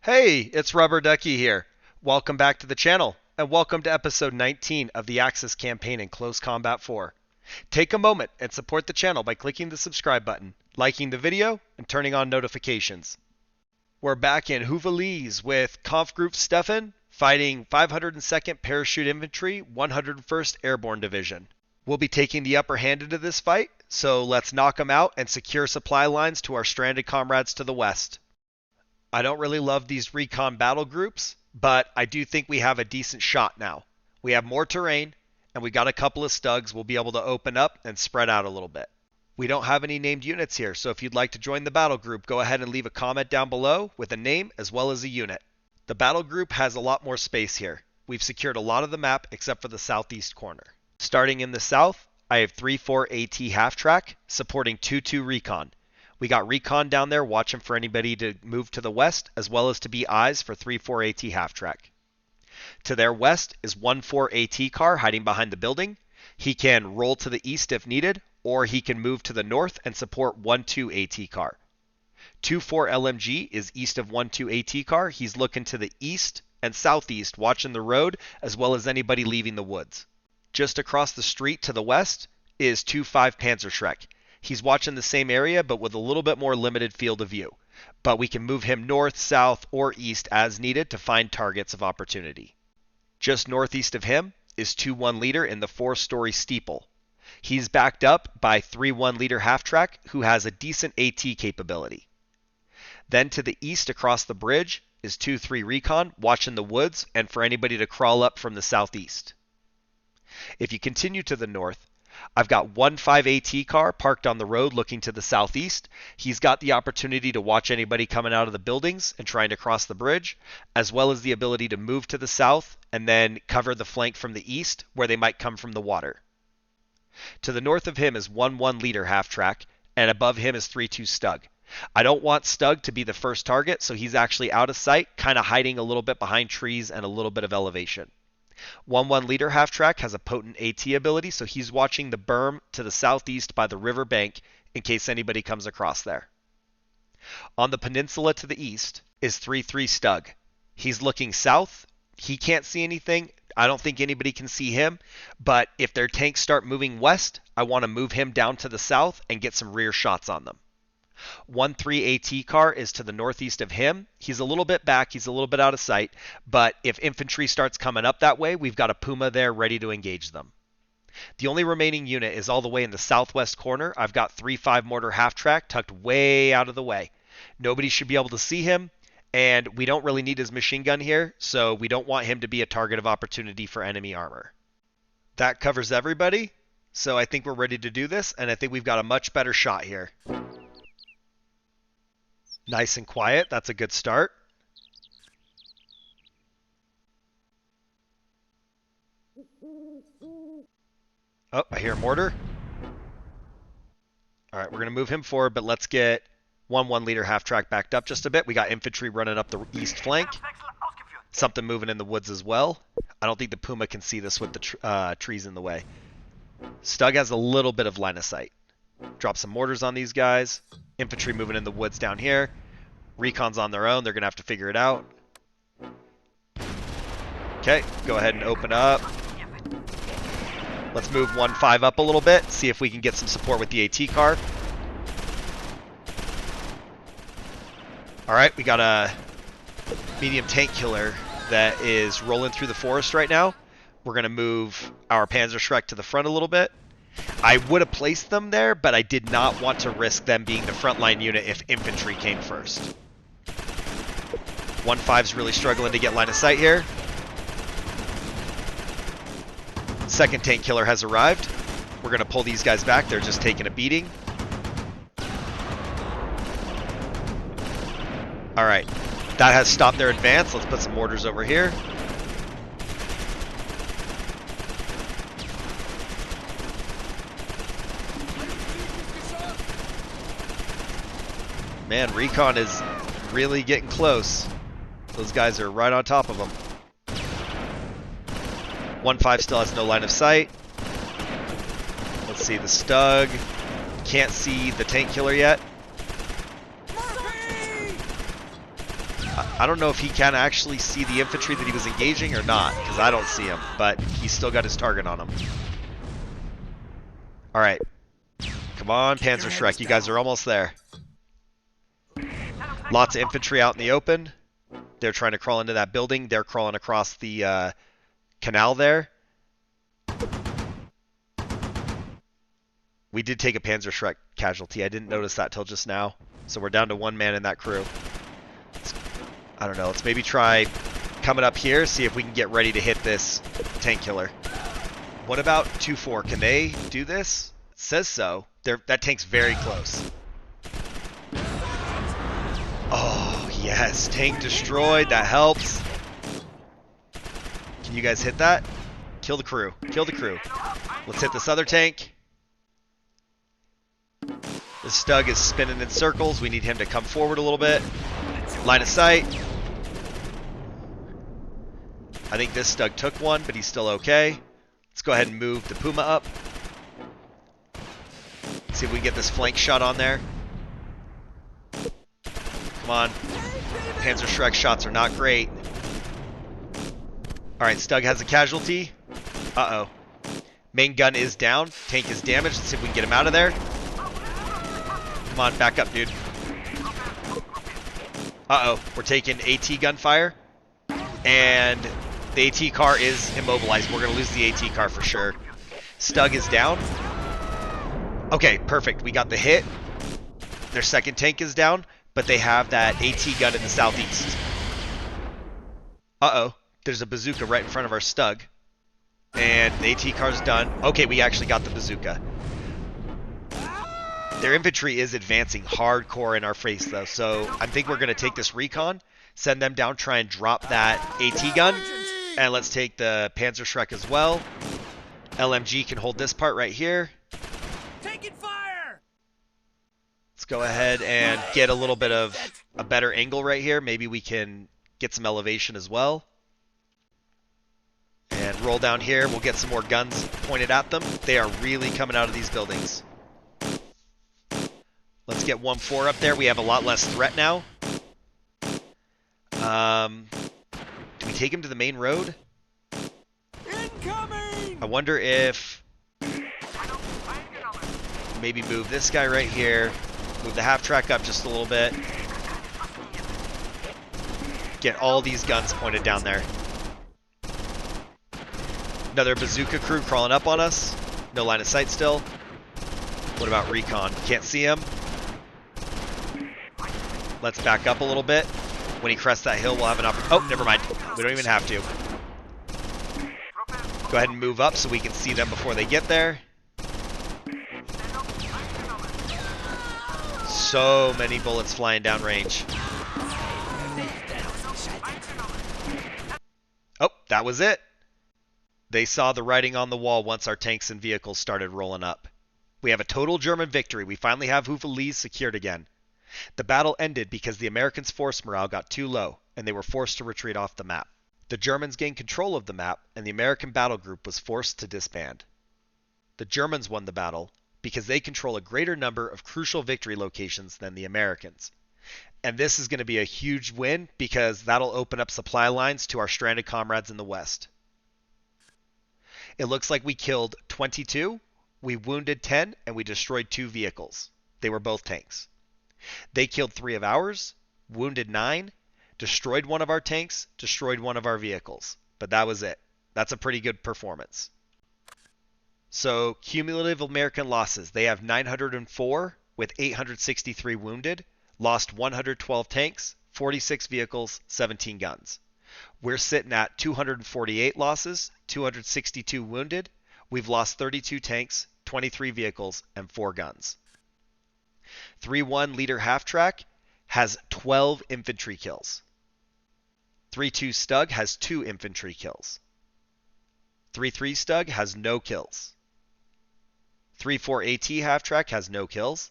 Hey, it's Rubber Ducky here. Welcome back to the channel, and welcome to episode 19 of the Axis campaign in Close Combat 4. Take a moment and support the channel by clicking the subscribe button, liking the video, and turning on notifications. We're back in Houffalize with Conf Group Stefan fighting 502nd Parachute Infantry, 101st Airborne Division. We'll be taking the upper hand into this fight, so let's knock them out and secure supply lines to our stranded comrades to the west. I don't really love these recon battle groups, but I do think we have a decent shot now. We have more terrain, and we got a couple of stugs we'll be able to open up and spread out a little bit. We don't have any named units here, so if you'd like to join the battle group, go ahead and leave a comment down below with a name as well as a unit. The battle group has a lot more space here. We've secured a lot of the map except for the southeast corner. Starting in the south, I have 3-4 AT half track supporting 2-2 recon. We got recon down there watching for anybody to move to the west, as well as to be eyes for 3-4 AT half track. To their west is 1-4 AT car hiding behind the building. He can roll to the east if needed, or he can move to the north and support 1-2 AT car. 2-4 LMG is east of 1-2 AT car. He's looking to the east and southeast, watching the road, as well as anybody leaving the woods. Just across the street to the west is 2-5 Panzerschreck. He's watching the same area, but with a little bit more limited field of view. But we can move him north, south, or east as needed to find targets of opportunity. Just northeast of him is 2-1 leader in the 4-story steeple. He's backed up by 3-1 leader half-track, who has a decent AT capability. Then to the east across the bridge is 2-3 recon, watching the woods, and for anybody to crawl up from the southeast. If you continue to the north, I've got 1-5 AT car parked on the road looking to the southeast. He's got the opportunity to watch anybody coming out of the buildings and trying to cross the bridge, as well as the ability to move to the south and then cover the flank from the east where they might come from the water. To the north of him is 1-1 leader half track, and above him is 3-2 Stug. I don't want Stug to be the first target, so he's actually out of sight, kind of hiding a little bit behind trees and a little bit of elevation. 1-1 leader half track has a potent AT ability, so he's watching the berm to the southeast by the river bank in case anybody comes across there. On the peninsula to the east is 3-3 Stug. He's looking south. He can't see anything. I don't think anybody can see him, but if their tanks start moving west, I want to move him down to the south and get some rear shots on them. 1-3 AT car is to the northeast of him. He's a little bit back, he's a little bit out of sight, but if infantry starts coming up that way, we've got a Puma there ready to engage them. The only remaining unit is all the way in the southwest corner. I've got 3-5 mortar half track tucked way out of the way. Nobody should be able to see him, and we don't really need his machine gun here, so we don't want him to be a target of opportunity for enemy armor. That covers everybody, so I think we're ready to do this, and I think we've got a much better shot here. Nice and quiet. That's a good start. Oh, I hear a mortar. All right, we're going to move him forward, but let's get 1-1 leader half track backed up just a bit. We got infantry running up the east flank. Something moving in the woods as well. I don't think the Puma can see this with the trees in the way. Stug has a little bit of line of sight. Drop some mortars on these guys. Infantry moving in the woods down here. Recon's on their own. They're going to have to figure it out. Okay, go ahead and open up. Let's move 1-5 up a little bit. See if we can get some support with the AT car. Alright, we got a medium tank killer that is rolling through the forest right now. We're going to move our Panzerschreck to the front a little bit. I would have placed them there, but I did not want to risk them being the frontline unit if infantry came first. 1-5's really struggling to get line of sight here. Second tank killer has arrived. We're going to pull these guys back. They're just taking a beating. Alright, that has stopped their advance. Let's put some mortars over here. Man, recon is really getting close. Those guys are right on top of them. 1-5 still has no line of sight. Let's see, the Stug. Can't see the tank killer yet. I don't know if he can actually see the infantry that he was engaging or not, because I don't see him, but he's still got his target on him. Alright. Come on, Panzerschreck, you guys are almost there. Lots of infantry out in the open. They're trying to crawl into that building. They're crawling across the canal there. We did take a Panzerschreck casualty. I didn't notice that till just now. So we're down to 1 man in that crew. I don't know. Let's maybe try coming up here, see if we can get ready to hit this tank killer. What about 2-4? Can they do this? It says so. That tank's very close. Oh, yes. Tank destroyed. That helps. Can you guys hit that? Kill the crew. Kill the crew. Let's hit this other tank. The Stug is spinning in circles. We need him to come forward a little bit. Line of sight. I think this Stug took one, but he's still okay. Let's go ahead and move the Puma up. See if we can get this flank shot on there. Come on. Panzerschreck shots are not great. Alright, Stug has a casualty. Uh-oh. Main gun is down. Tank is damaged. Let's see if we can get him out of there. Come on, back up, dude. Uh-oh. We're taking AT gunfire. And the AT car is immobilized. We're going to lose the AT car for sure. Stug is down. Okay, perfect. We got the hit. Their second tank is down, but they have that AT gun in the southeast. Uh-oh. There's a bazooka right in front of our Stug. And the AT car's done. Okay, we actually got the bazooka. Their infantry is advancing hardcore in our face, though. So I think we're going to take this recon, send them down, try and drop that AT gun. And let's take the Panzerschreck as well. LMG can hold this part right here. Taking fire! Let's go ahead and get a little bit of a better angle right here. Maybe we can get some elevation as well. And roll down here. We'll get some more guns pointed at them. They are really coming out of these buildings. Let's get 1-4 up there. We have a lot less threat now. Do we take him to the main road? Incoming! I wonder if maybe move this guy right here. Move the half track up just a little bit. Get all these guns pointed down there. Another bazooka crew crawling up on us. No line of sight still. What about recon? Can't see him. Let's back up a little bit. When he crests that hill, we'll have an opportunity. Oh, never mind. We don't even have to. Go ahead and move up so we can see them before they get there. So many bullets flying down range. Oh, that was it. They saw the writing on the wall once our tanks and vehicles started rolling up. We have a total German victory. We finally have Houffalize secured again. The battle ended because the Americans' force morale got too low, and they were forced to retreat off the map. The Germans gained control of the map, and the American battle group was forced to disband. The Germans won the battle because they control a greater number of crucial victory locations than the Americans. And this is going to be a huge win because that'll open up supply lines to our stranded comrades in the West. It looks like we killed 22, we wounded 10, and we destroyed 2 vehicles. They were both tanks. They killed 3 of ours, wounded 9, destroyed 1 of our tanks, destroyed 1 of our vehicles. But that was it. That's a pretty good performance. So, cumulative American losses. They have 904 with 863 wounded, lost 112 tanks, 46 vehicles, 17 guns. We're sitting at 248 losses, 262 wounded. We've lost 32 tanks, 23 vehicles, and 4 guns. 3-1 leader half track has 12 infantry kills. 3-2 Stug has 2 infantry kills. 3-3 Stug has no kills. 3-4 AT half track has no kills.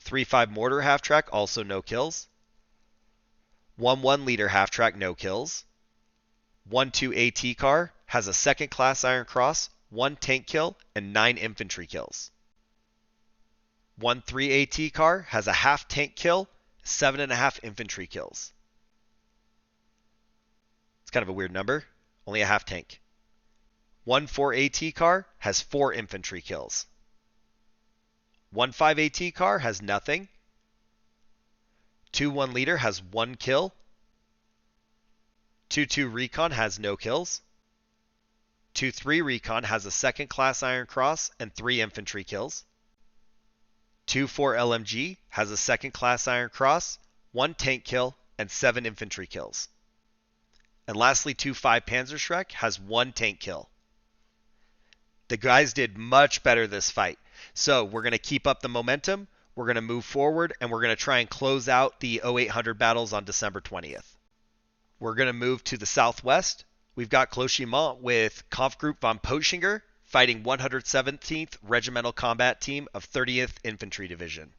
3-5 mortar half track also no kills. 1-1 leader half track no kills. 1-2 AT car has a second class Iron Cross, 1 tank kill, and 9 infantry kills. 1-3 AT car has a half tank kill, 7.5 infantry kills. kind of a weird number. Only a half tank. 1-4 AT car has 4 infantry kills. 1-5 AT car has nothing. 2-1 leader has 1 kill. 2-2 recon has no kills. 2-3 recon has a second class Iron Cross and 3 infantry kills. 2-4 LMG has a second class Iron Cross, 1 tank kill, and 7 infantry kills. And lastly, 2-5 Panzerschreck has 1 tank kill. The guys did much better this fight. So we're going to keep up the momentum, we're going to move forward, and we're going to try and close out the 0800 battles on December 20th. We're going to move to the southwest. We've got Clochimont with Kampfgruppe von Pochinger fighting 117th Regimental Combat Team of 30th Infantry Division.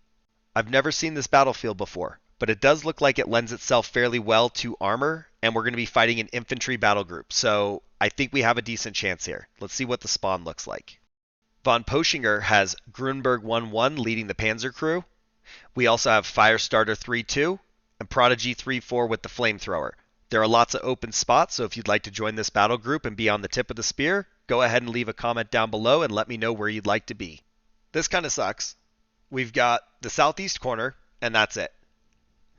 I've never seen this battlefield before, but it does look like it lends itself fairly well to armor, and we're going to be fighting an infantry battle group, so I think we have a decent chance here. Let's see what the spawn looks like. Von Pochinger has Grunberg 1-1 leading the Panzer crew. We also have Firestarter 3-2 and Prodigy 3-4 with the flamethrower. There are lots of open spots, so if you'd like to join this battle group and be on the tip of the spear, go ahead and leave a comment down below and let me know where you'd like to be. This kind of sucks. We've got the southeast corner, and that's it.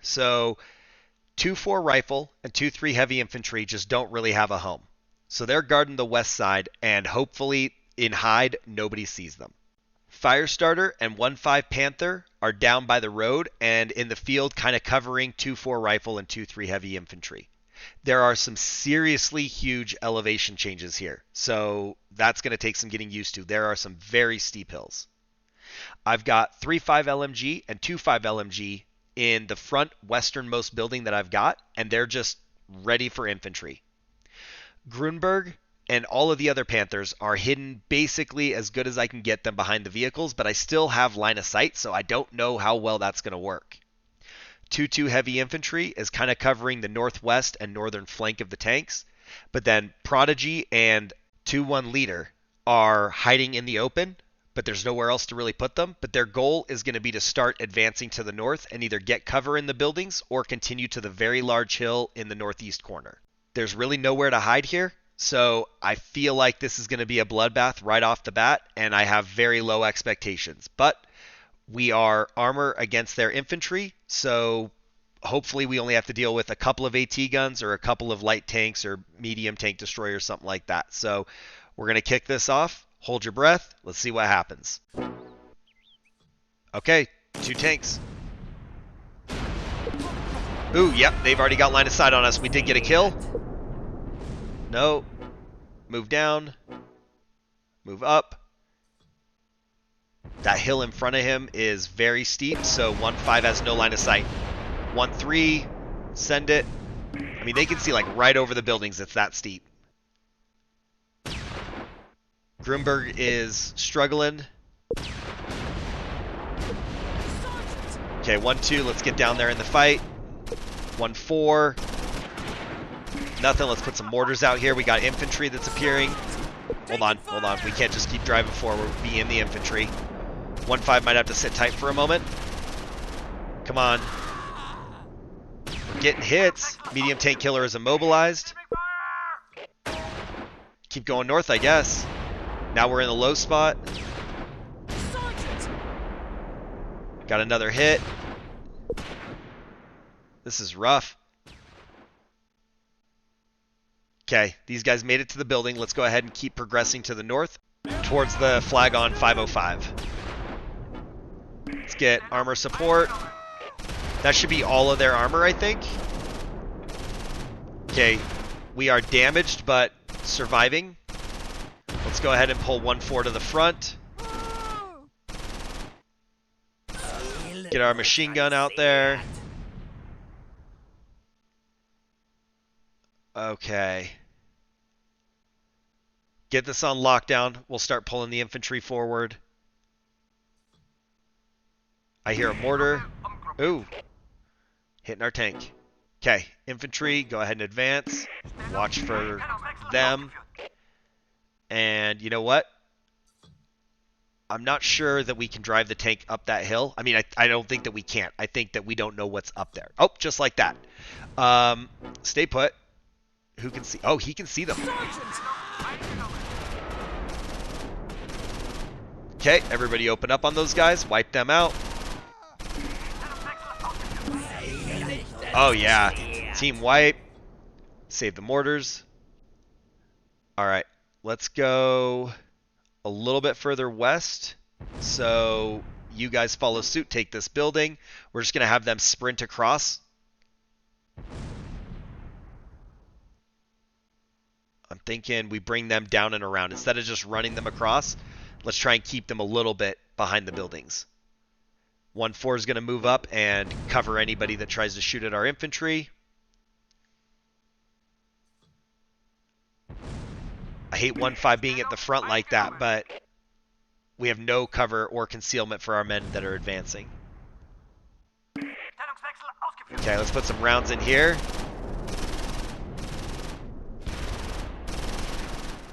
So 2-4 rifle and 2-3 heavy infantry just don't really have a home. So they're guarding the west side, and hopefully in hide, nobody sees them. Firestarter and 1-5 Panther are down by the road and in the field kind of covering 2-4 rifle and 2-3 heavy infantry. There are some seriously huge elevation changes here, so that's going to take some getting used to. There are some very steep hills. I've got 3-5 LMG and 2-5 LMG in the front westernmost building that I've got, and they're just ready for infantry. Grunberg and all of the other Panthers are hidden basically as good as I can get them behind the vehicles, but I still have line of sight, so I don't know how well that's going to work. 2-2 heavy infantry is kind of covering the northwest and northern flank of the tanks, but then Prodigy and 2-1 leader are hiding in the open, but there's nowhere else to really put them. But their goal is going to be to start advancing to the north and either get cover in the buildings or continue to the very large hill in the northeast corner. There's really nowhere to hide here, so I feel like this is going to be a bloodbath right off the bat, and I have very low expectations. But we are armor against their infantry, so hopefully we only have to deal with a couple of AT guns or a couple of light tanks or medium tank destroyers, something like that. So we're going to kick this off. Hold your breath. Let's see what happens. Okay, 2 tanks. Ooh, yep, they've already got line of sight on us. We did get a kill. No. Move down. Move up. That hill in front of him is very steep, so 1-5 has no line of sight. 1-3, send it. I mean, they can see like right over the buildings. It's that steep. Grunberg is struggling. Okay, 1-2, let's get down there in the fight. 1-4. Nothing, let's put some mortars out here. We got infantry that's appearing. Hold on. We can't just keep driving forward. We'll be in the infantry. 1-5 might have to sit tight for a moment. Come on. We're getting hits. Medium tank killer is immobilized. Keep going north, I guess. Now we're in the low spot. Got another hit. This is rough. Okay, these guys made it to the building. Let's go ahead and keep progressing to the north towards the flag on 505. Let's get armor support. That should be all of their armor, I think. Okay, we are damaged but surviving. Let's go ahead and pull 1-4 to the front. Get our machine gun out there. Okay. Get this on lockdown. We'll start pulling the infantry forward. I hear a mortar. Ooh. Hitting our tank. Okay. Infantry, go ahead and advance. Watch for them. And you know what? I'm not sure that we can drive the tank up that hill. I mean, I don't think that we can't. I think that we don't know what's up there. Oh, just like that. Stay put. Who can see? Oh, he can see them. Okay, everybody open up on those guys. Wipe them out. Oh, yeah. Team wipe. Save the mortars. All right. Let's go a little bit further west. So you guys follow suit. Take this building. We're just going to have them sprint across. I'm thinking we bring them down and around. Instead of just running them across, let's try and keep them a little bit behind the buildings. 1-4 is going to move up and cover anybody that tries to shoot at our infantry. I hate 1-5 being at the front like that, but we have no cover or concealment for our men that are advancing. Okay, let's put some rounds in here.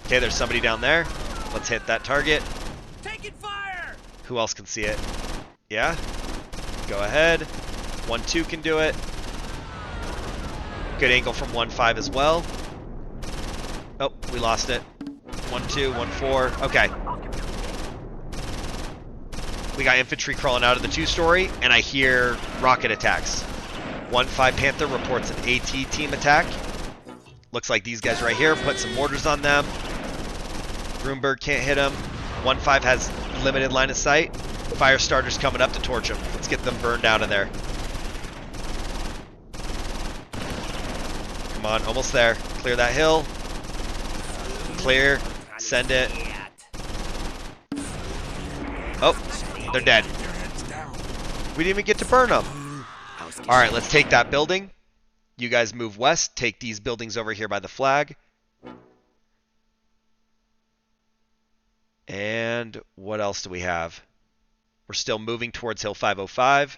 Okay, there's somebody down there. Let's hit that target. Taking fire! Who else can see it? Yeah? Go ahead. 1-2 can do it. Good angle from 1-5 as well. Oh, we lost it. 1-2, 1-4. Okay. We got infantry crawling out of the 2-story, and I hear rocket attacks. 1-5 Panther reports an AT team attack. Looks like these guys right here. Put some mortars on them. Grunberg can't hit him. 1-5 has limited line of sight. Fire starter's coming up to torch him. Let's get them burned out of there. Come on, almost there. Clear that hill. Clear. Send it. Oh, they're dead. We didn't even get to burn them. All right, let's take that building. You guys move west. Take these buildings over here by the flag. And what else do we have? We're still moving towards Hill 505.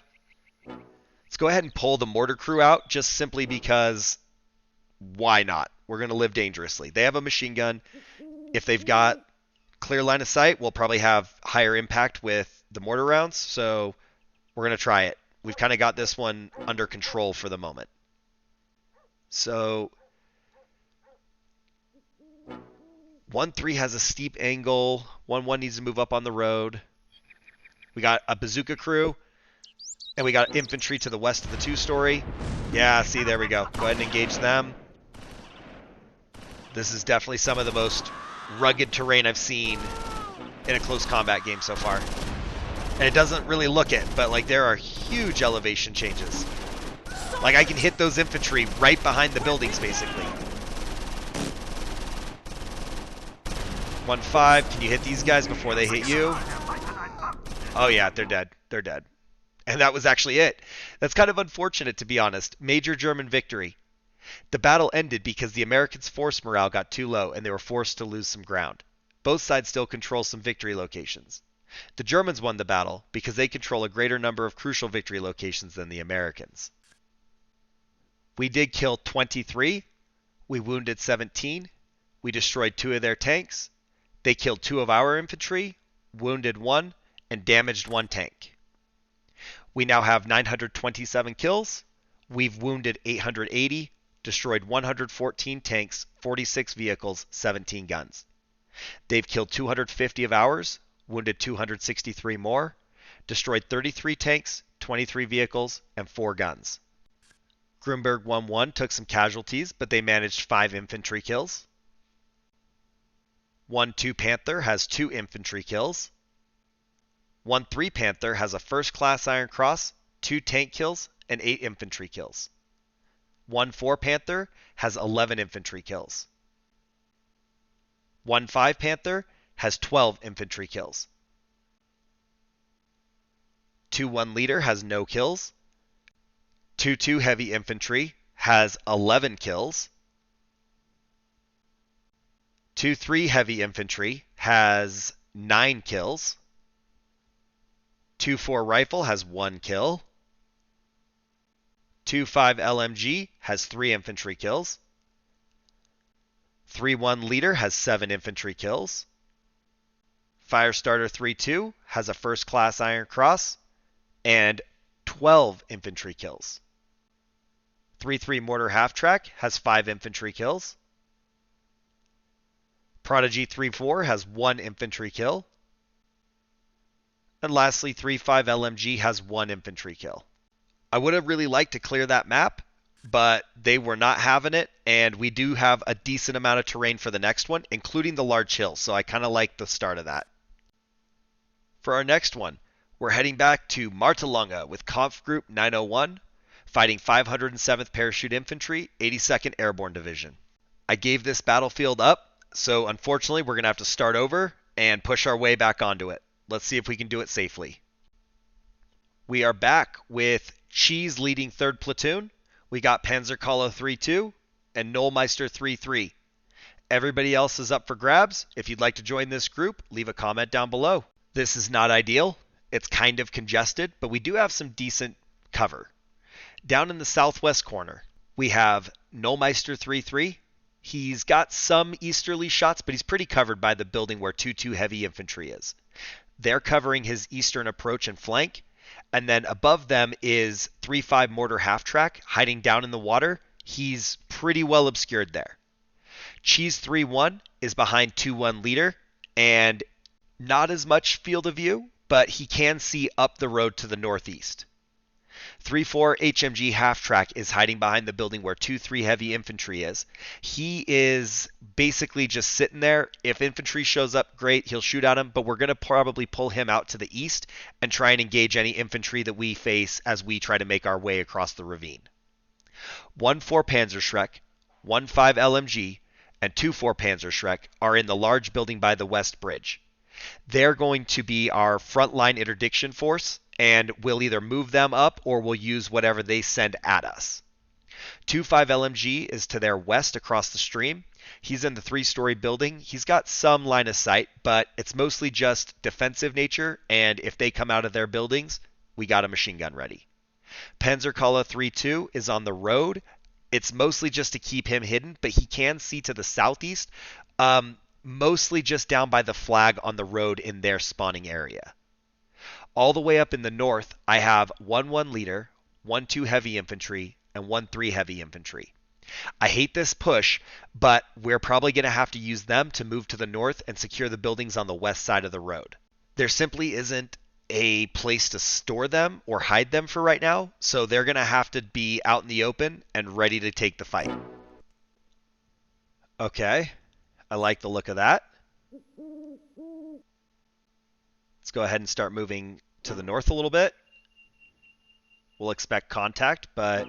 Let's go ahead and pull the mortar crew out, just simply because why not? We're going to live dangerously. They have a machine gun. If they've got clear line of sight, we'll probably have higher impact with the mortar rounds, so we're going to try it. We've kind of got this one under control for the moment. So 1-3 has a steep angle. 1-1 needs to move up on the road. We got a bazooka crew, and we got infantry to the west of the 2-story. Yeah, see, there we go. Go ahead and engage them. This is definitely some of the most rugged terrain I've seen in a close combat game so far. And it doesn't really look it, but like there are huge elevation changes. Like I can hit those infantry right behind the buildings, basically. 1-5, can you hit these guys before they hit you? Oh yeah, they're dead. They're dead. And that was actually it. That's kind of unfortunate, to be honest. Major German victory. The battle ended because the Americans' force morale got too low and they were forced to lose some ground. Both sides still control some victory locations. The Germans won the battle because they control a greater number of crucial victory locations than the Americans. We did kill 23. We wounded 17. We destroyed 2 of their tanks. They killed 2 of our infantry, wounded 1, and damaged 1 tank. We now have 927 kills. We've wounded 880, destroyed 114 tanks, 46 vehicles, 17 guns. They've killed 250 of ours, wounded 263 more, destroyed 33 tanks, 23 vehicles, and 4 guns. Grunberg 1-1 took some casualties, but they managed 5 infantry kills. 1-2 Panther has 2 infantry kills. 1-3 Panther has a first-class Iron Cross, 2 tank kills, and 8 infantry kills. 1-4 Panther has 11 infantry kills. 1-5 Panther has 12 infantry kills. 2-1 Leader has no kills. 2-2 Heavy Infantry has 11 kills. 2-3 Heavy Infantry has 9 kills. 2-4 Rifle has 1 kill. 2-5 LMG has 3 infantry kills. 3-1 Leader has 7 infantry kills. Firestarter 3-2 has a first-class Iron Cross and 12 infantry kills. 3-3 Mortar Half-Track has 5 infantry kills. Prodigy 3-4 has 1 infantry kill. And lastly, 3-5 LMG has 1 infantry kill. I would have really liked to clear that map, but they were not having it, and we do have a decent amount of terrain for the next one, including the large hill, so I kind of like the start of that. For our next one, we're heading back to Martelange with Group 901, fighting 507th Parachute Infantry, 82nd Airborne Division. I gave this battlefield up, so unfortunately we're going to have to start over and push our way back onto it. Let's see if we can do it safely. We are back with Cheese leading 3rd Platoon. We got Panzerkala 3-2 and Knollmeister 3-3. Everybody else is up for grabs. If you'd like to join this group, leave a comment down below. This is not ideal. It's kind of congested, but we do have some decent cover. Down in the southwest corner, we have Knollmeister 3-3. He's got some easterly shots, but he's pretty covered by the building where 2-2 heavy infantry is. They're covering his eastern approach and flank. And then above them is 3-5 Mortar Half-Track hiding down in the water. He's pretty well obscured there. Cheese 3-1 is behind 2-1 Leader and not as much field of view, but he can see up the road to the northeast. 3-4 HMG Half-Track is hiding behind the building where 2-3 heavy infantry is. He is basically just sitting there. If infantry shows up, great, he'll shoot at him, but we're going to probably pull him out to the east and try and engage any infantry that we face as we try to make our way across the ravine. 1-4 Panzerschreck, 1-5 LMG, and 2-4 Panzerschreck are in the large building by the West Bridge. They're going to be our frontline interdiction force, and we'll either move them up or we'll use whatever they send at us. 2-5 LMG is to their west across the stream. He's in the 3-story building. He's got some line of sight, but it's mostly just defensive nature, and if they come out of their buildings, we got a machine gun ready. Panzerkala 3-2 is on the road. It's mostly just to keep him hidden, but he can see to the southeast, mostly just down by the flag on the road in their spawning area. All the way up in the north, I have 1-1 Leader, 1-2 heavy infantry, and 1-3 heavy infantry. I hate this push, but we're probably going to have to use them to move to the north and secure the buildings on the west side of the road. There simply isn't a place to store them or hide them for right now, so they're going to have to be out in the open and ready to take the fight. Okay, I like the look of that. Let's go ahead and start moving to the north a little bit. We'll expect contact, but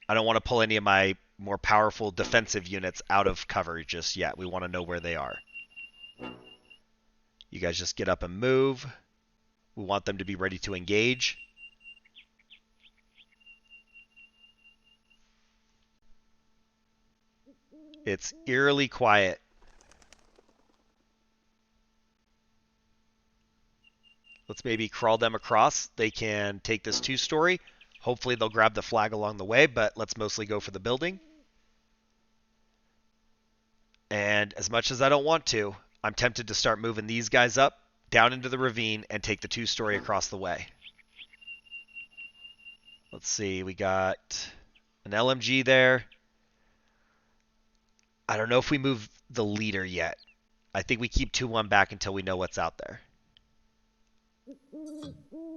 I don't want to pull any of my more powerful defensive units out of cover just yet. We want to know where they are. You guys just get up and move. We want them to be ready to engage. It's eerily quiet. Let's maybe crawl them across. They can take this 2-story. Hopefully they'll grab the flag along the way, but let's mostly go for the building. And as much as I don't want to, I'm tempted to start moving these guys up, down into the ravine, and take the 2-story across the way. Let's see, we got an LMG there. I don't know if we move the Leader yet. I think we keep 2-1 back until we know what's out there.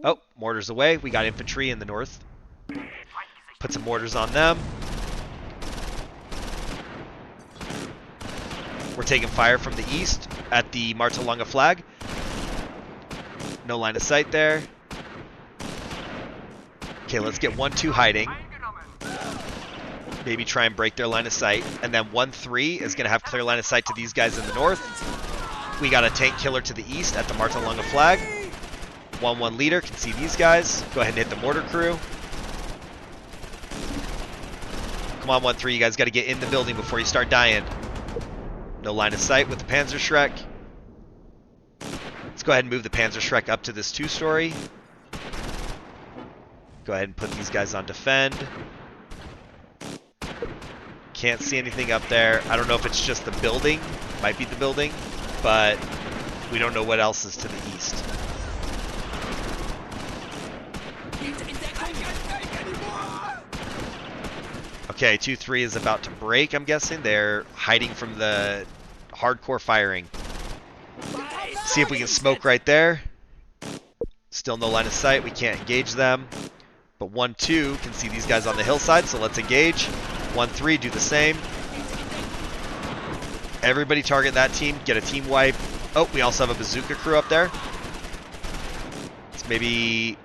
Oh, mortars away. We got infantry in the north. Put some mortars on them. We're taking fire from the east at the Martelange flag. No line of sight there. Okay, let's get 1-2 hiding. Maybe try and break their line of sight. And then 1-3 is going to have clear line of sight to these guys in the north. We got a tank killer to the east at the Martelange flag. 1-1 Leader can see these guys. Go ahead and hit the mortar crew. Come on, 1-3. You guys got to get in the building before you start dying. No line of sight with the Panzerschreck. Let's go ahead and move the Panzerschreck up to this 2-story. Go ahead and put these guys on defend. Can't see anything up there. I don't know if it's just the building. Might be the building. But we don't know what else is to the east. Okay, 2-3 is about to break, I'm guessing. They're hiding from the hardcore firing. See if we can smoke right there. Still no line of sight. We can't engage them. But 1-2 can see these guys on the hillside, so let's engage. 1-3, do the same. Everybody target that team. Get a team wipe. Oh, we also have a bazooka crew up there. Let's maybe...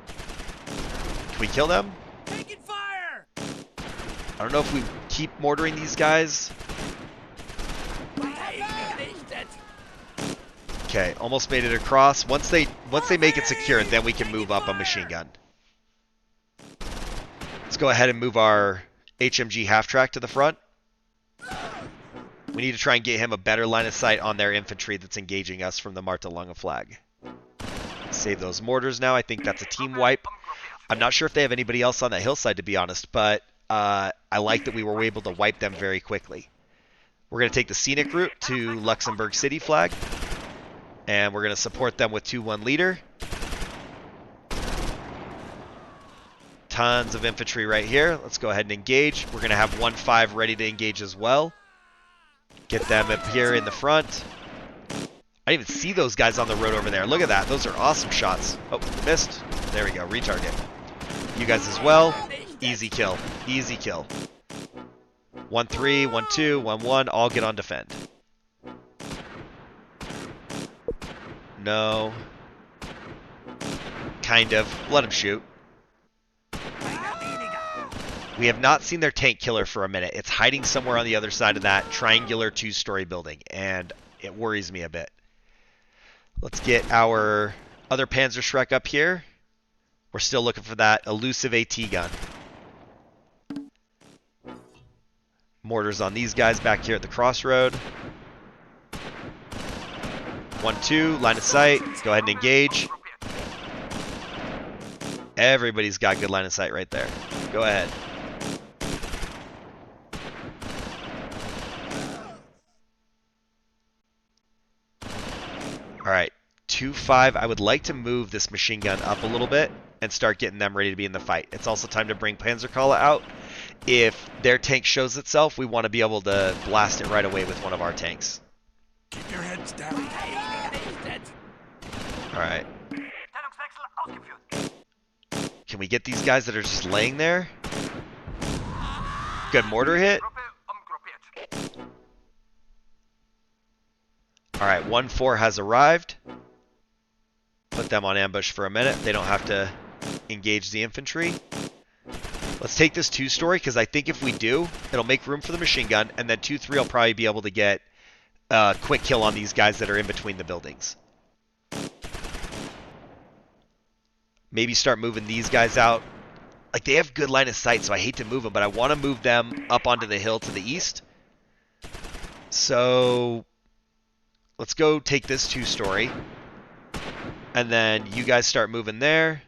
Can we kill them? Taking fire! I don't know if we keep mortaring these guys. Okay, almost made it across. Once they make it secure, then we can move up a machine gun. Let's go ahead and move our HMG half-track to the front. We need to try and get him a better line of sight on their infantry that's engaging us from the Martelange flag. Save those mortars now. I think that's a team wipe. I'm not sure if they have anybody else on that hillside, to be honest, but I like that we were able to wipe them very quickly. We're going to take the scenic route to Luxembourg City flag, and we're going to support them with 2-1 leader. Tons of infantry right here. Let's go ahead and engage. We're going to have 1-5 ready to engage as well. Get them up here in the front. I didn't even see those guys on the road over there. Look at that. Those are awesome shots. Oh, missed. There we go. Retarget. You guys as well. Easy kill. Easy kill. 1-3, 1-2, 1-1. All get on defend. No. Kind of. Let him shoot. We have not seen their tank killer for a minute. It's hiding somewhere on the other side of that triangular 2-story building, and it worries me a bit. Let's get our other Panzerschreck up here. We're still looking for that elusive AT gun. Mortars on these guys back here at the crossroad. 1-2, line of sight. Let's go ahead and engage. Everybody's got good line of sight right there. Go ahead. Alright, 2-5. I would like to move this machine gun up a little bit and start getting them ready to be in the fight. It's also time to bring Panzerkalle out. If their tank shows itself, we want to be able to blast it right away with one of our tanks. Keep your heads down. Alright. Can we get these guys that are just laying there? Good mortar hit. Alright, 1-4 has arrived. Put them on ambush for a minute. They don't have to engage the infantry. Let's take this 2-story, because I think if we do, it'll make room for the machine gun, and then 2-3 will probably be able to get a quick kill on these guys that are in between the buildings. Maybe start moving these guys out. Like, they have good line of sight, so I hate to move them, but I want to move them up onto the hill to the east. So let's go take this 2-story. And then you guys start moving there.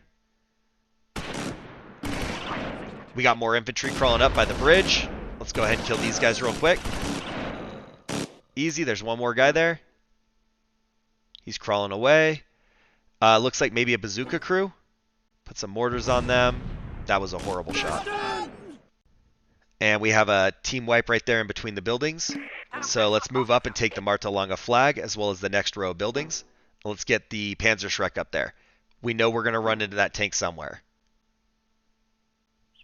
We got more infantry crawling up by the bridge. Let's go ahead and kill these guys real quick. Easy, there's one more guy there. He's crawling away. Looks like maybe a bazooka crew. Put some mortars on them. That was a horrible shot. And we have a team wipe right there in between the buildings. So let's move up and take the Martelange flag as well as the next row of buildings. Let's get the Panzerschreck up there. We know we're going to run into that tank somewhere.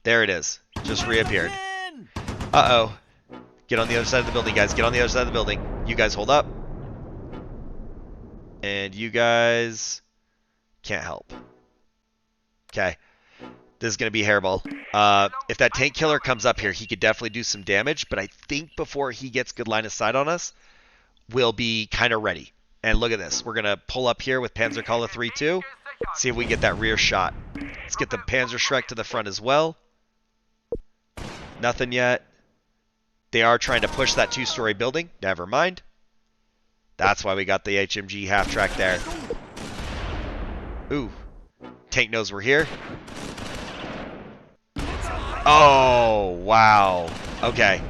There it is. Just reappeared. Uh-oh. Get on the other side of the building, guys. Get on the other side of the building. You guys hold up. And you guys can't help. Okay. This is going to be a hairball. If that tank killer comes up here, he could definitely do some damage, but I think before he gets good line of sight on us, we'll be kind of ready. And look at this. We're going to pull up here with Panzerkalle 3-2. See if we can get that rear shot. Let's get the Panzerschreck to the front as well. Nothing yet. They are trying to push that 2-story building. Never mind. That's why we got the HMG half-track there. Ooh. Tank knows we're here. Oh, wow. Okay.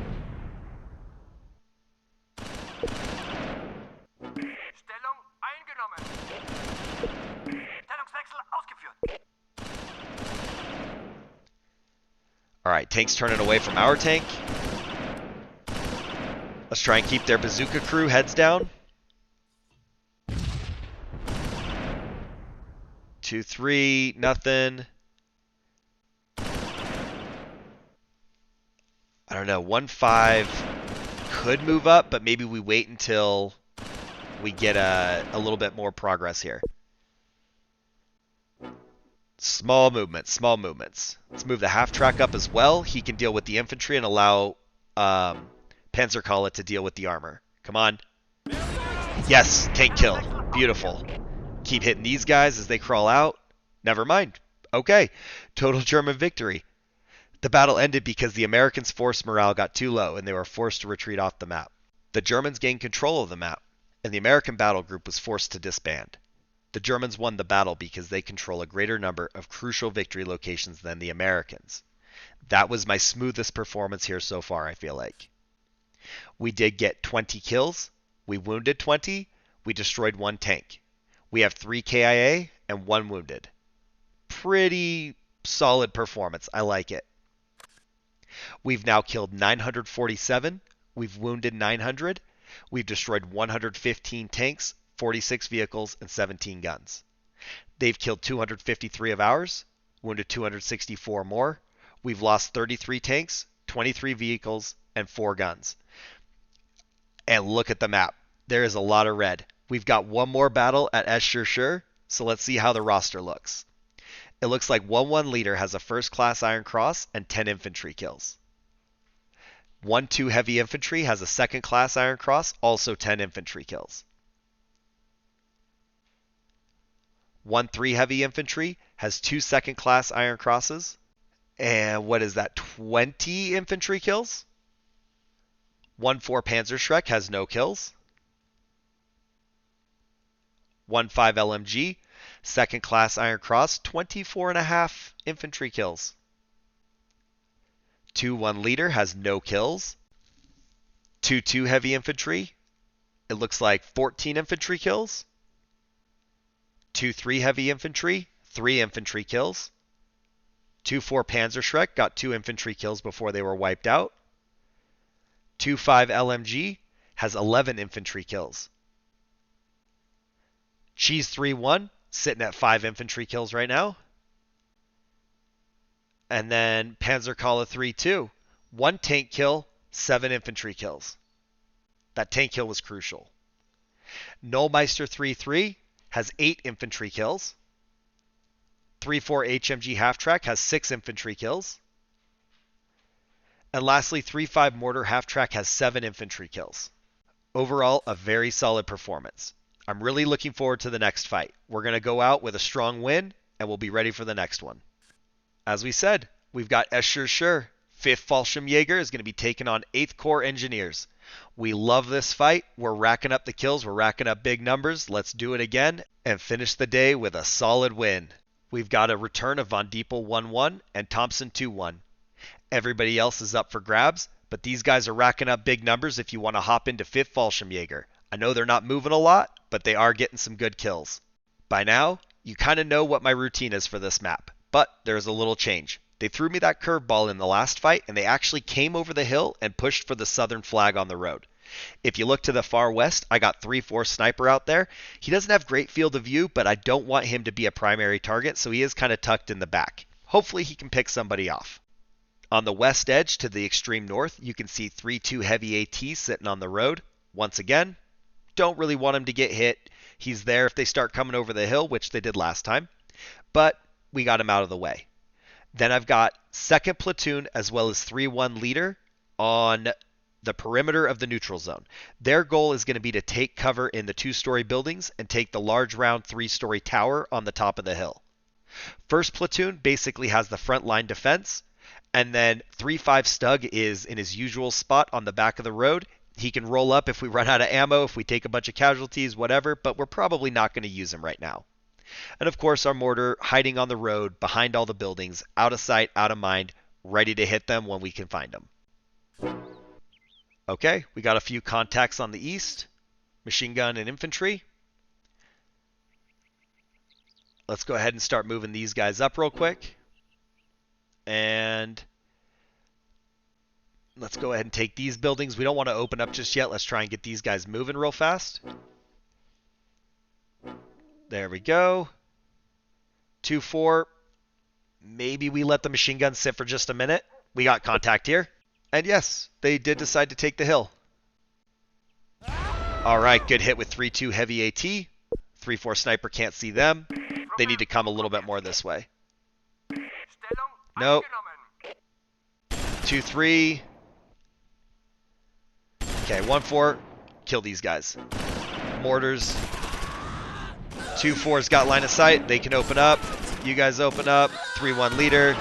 Alright, tanks turning away from our tank. Let's try and keep their bazooka crew heads down. 2-3, nothing. I don't know, 1-5 could move up, but maybe we wait until we get a little bit more progress here. Small movements, small movements. Let's move the half track up as well. He can deal with the infantry and allow Panzerkala to deal with the armor. Come on. Yes, tank kill. Beautiful. Keep hitting these guys as they crawl out. Never mind. Okay, total German victory. The battle ended because the Americans' force morale got too low and they were forced to retreat off the map. The Germans gained control of the map, and the American battle group was forced to disband. The Germans won the battle because they control a greater number of crucial victory locations than the Americans. That was my smoothest performance here so far, I feel like. We did get 20 kills. We wounded 20. We destroyed 1 tank. We have 3 KIA and 1 wounded. Pretty solid performance. I like it. We've now killed 947. We've wounded 900. We've destroyed 115 tanks, 46 vehicles, and 17 guns. They've killed 253 of ours, wounded 264 more. We've lost 33 tanks, 23 vehicles, and 4 guns. And look at the map. There is a lot of red. We've got one more battle at Esch Sur Sure, so let's see how the roster looks. It looks like 1-1 leader has a first-class Iron Cross and 10 infantry kills. 1-2 heavy infantry has a second-class Iron Cross, also 10 infantry kills. 1-3 heavy infantry has 2 second-class Iron Crosses. And what is that, 20 infantry kills? 1-4 Panzerschreck has no kills. 1-5 LMG, second-class Iron Cross, 24.5 infantry kills. 2-1 leader has no kills. 2-2 heavy infantry, it looks like 14 infantry kills. 2-3 heavy infantry, 3 infantry kills. 2-4 Panzerschreck got 2 infantry kills before they were wiped out. 2-5 LMG has 11 infantry kills. Cheese 3-1 sitting at 5 infantry kills right now. And then Panzerkala 3-2, 1 tank kill, 7 infantry kills. That tank kill was crucial. Nullmeister 3-3 has 8 infantry kills. 3-4 HMG half-track has 6 infantry kills. And lastly, 3-5 Mortar half-track has 7 infantry kills. Overall, a very solid performance. I'm really looking forward to the next fight. We're going to go out with a strong win, and we'll be ready for the next one. As we said, we've got Esch Sur Sure. 5th Fallschirmjäger is going to be taking on 8th Corps Engineers. We love this fight. We're racking up the kills. We're racking up big numbers. Let's do it again and finish the day with a solid win. We've got a return of Von Diepel 1-1 and Thompson 2-1. Everybody else is up for grabs, but these guys are racking up big numbers if you want to hop into 5th Fallschirmjäger. I know they're not moving a lot, but they are getting some good kills. By now, you kind of know what my routine is for this map, but there's a little change. They threw me that curveball in the last fight, and they actually came over the hill and pushed for the southern flag on the road. If you look to the far west, I got 3-4 Sniper out there. He doesn't have great field of view, but I don't want him to be a primary target, so he is kind of tucked in the back. Hopefully he can pick somebody off. On the west edge to the extreme north, you can see 3-2 heavy AT sitting on the road. Once again, don't really want him to get hit. He's there if they start coming over the hill, which they did last time, but we got him out of the way. Then I've got 2nd Platoon as well as 3-1 leader on the perimeter of the neutral zone. Their goal is going to be to take cover in the 2-story buildings and take the large round 3-story tower on the top of the hill. 1st Platoon basically has the front line defense, and then 3-5 Stug is in his usual spot on the back of the road. He can roll up if we run out of ammo, if we take a bunch of casualties, whatever, but we're probably not going to use him right now. And of course, our mortar hiding on the road, behind all the buildings, out of sight, out of mind, ready to hit them when we can find them. Okay, we got a few contacts on the east, machine gun and infantry. Let's go ahead and start moving these guys up real quick. And Let's go ahead and take these buildings. We don't want to open up just yet. Let's try and get these guys moving real fast. There we go. 2-4. Maybe we let the machine gun sit for just a minute. We got contact here. And yes, they did decide to take the hill. All right, good hit with 3-2 heavy AT. 3-4 sniper can't see them. They need to come a little bit more this way. Nope. 2-3. Okay, 1-4. Kill these guys. Mortars. 2-4's got line of sight. They can open up. You guys open up. 3-1 leader.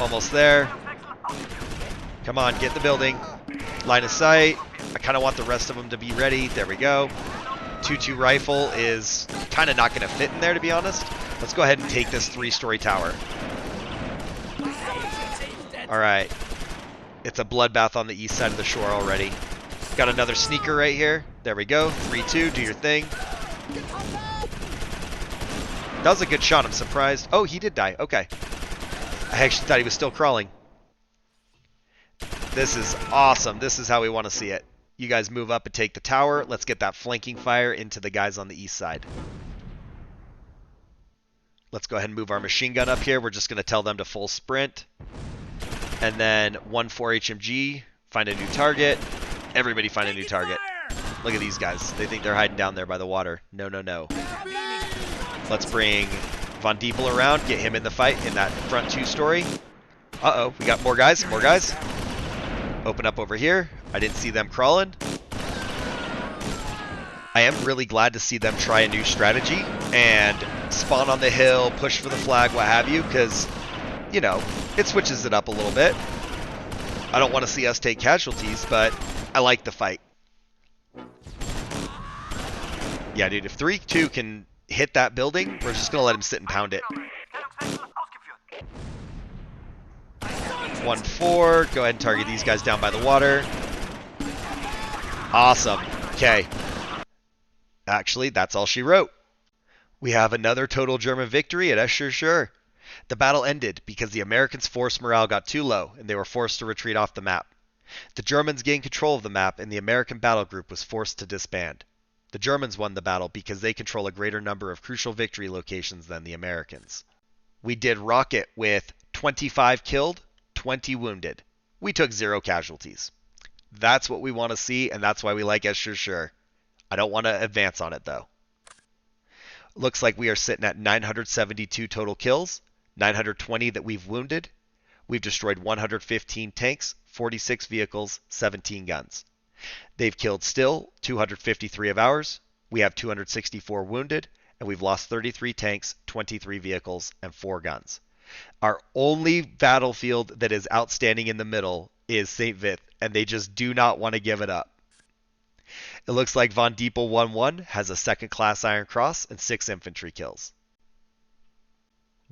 Almost there. Come on, get the building. Line of sight. I kind of want the rest of them to be ready. There we go. 2-2 rifle is kind of not going to fit in there, to be honest. Let's go ahead and take this 3-story tower. All right. It's a bloodbath on the east side of the shore already. Got another sneaker right here. There we go. 3-2. Do your thing. That was a good shot. I'm surprised. Oh, he did die. Okay. I actually thought he was still crawling. This is awesome. This is how we want to see it. You guys move up and take the tower. Let's get that flanking fire into the guys on the east side. Let's go ahead and move our machine gun up here. We're just going to tell them to full sprint. And then 1-4 HMG. Find a new target. Everybody find a new target. Look at these guys. They think they're hiding down there by the water. No, no, no. Let's bring Von Diepel around. Get him in the fight in that front 2-story. Uh-oh. We got more guys. More guys. Open up over here. I didn't see them crawling. I am really glad to see them try a new strategy and spawn on the hill, push for the flag, what have you, because, you know, it switches it up a little bit. I don't want to see us take casualties, but I like the fight. Yeah, dude, if 3-2 can hit that building, we're just going to let him sit and pound it. 1-4. Go ahead and target these guys down by the water. Awesome. Okay. Actually, that's all she wrote. We have another total German victory at Esch Sur Sure. The battle ended because the Americans' force morale got too low and they were forced to retreat off the map. The Germans gained control of the map and the American battle group was forced to disband. The Germans won the battle because they control a greater number of crucial victory locations than the Americans. We did rocket with 25 killed, 20 wounded. We took 0 casualties. That's what we want to see, and that's why we like Esch Sur Sure. I don't want to advance on it, though. Looks like we are sitting at 972 total kills, 920 that we've wounded. We've destroyed 115 tanks, 46 vehicles, 17 guns. They've killed still 253 of ours. We have 264 wounded, and we've lost 33 tanks, 23 vehicles, and 4 guns. Our only battlefield that is outstanding in the middle is St. Vith, and they just do not want to give it up. It looks like Von Diepel 1-1 has a second-class Iron Cross and 6 infantry kills.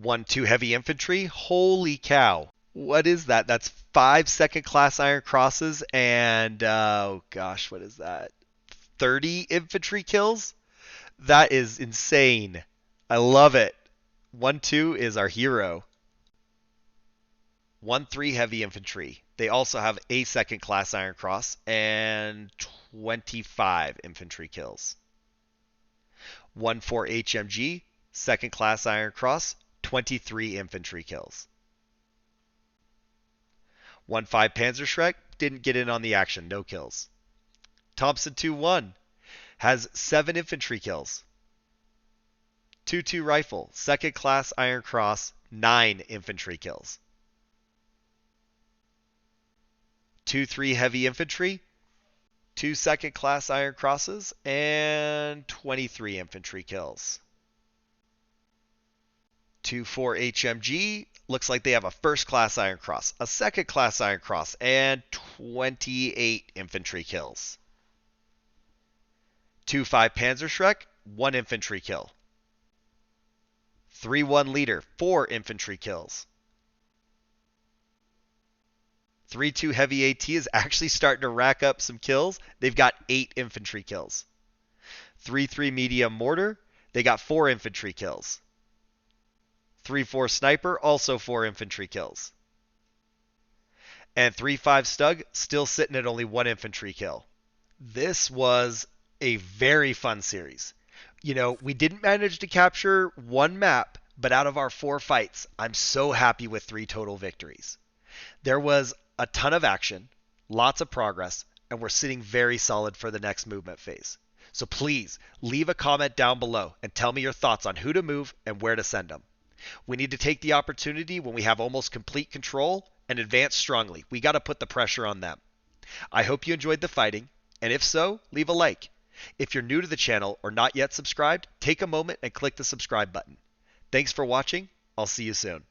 1-2 heavy infantry. Holy cow. What is that? That's 5 second-class Iron Crosses and, oh gosh, what is that? 30 infantry kills? That is insane. I love it. 1-2 is our hero. 1-3 heavy infantry. They also have a second-class Iron Cross and 25 infantry kills. 1-4 HMG, second-class Iron Cross, 23 infantry kills. 1-5 Panzerschreck, didn't get in on the action, no kills. Thompson 2-1 has 7 infantry kills. 2-2 Rifle, second-class Iron Cross, 9 infantry kills. 2-3 Heavy Infantry, 2 second-class Iron Crosses, and 23 infantry kills. 2-4 HMG, looks like they have a first-class Iron Cross, a second-class Iron Cross, and 28 infantry kills. 2-5 Panzerschreck, 1 infantry kill. 3-1 Leader, 4 infantry kills. 3-2 Heavy AT is actually starting to rack up some kills. They've got 8 infantry kills. 3-3 Medium Mortar, they got 4 infantry kills. 3-4 Sniper, also 4 infantry kills. And 3-5 Stug still sitting at only 1 infantry kill. This was a very fun series. We didn't manage to capture one map, but out of our 4 fights, I'm so happy with 3 total victories. There was a ton of action, lots of progress, and we're sitting very solid for the next movement phase. So please leave a comment down below and tell me your thoughts on who to move and where to send them. We need to take the opportunity when we have almost complete control and advance strongly. We got to put the pressure on them. I hope you enjoyed the fighting, and if so, leave a like. If you're new to the channel or not yet subscribed, take a moment and click the subscribe button. Thanks for watching. I'll see you soon.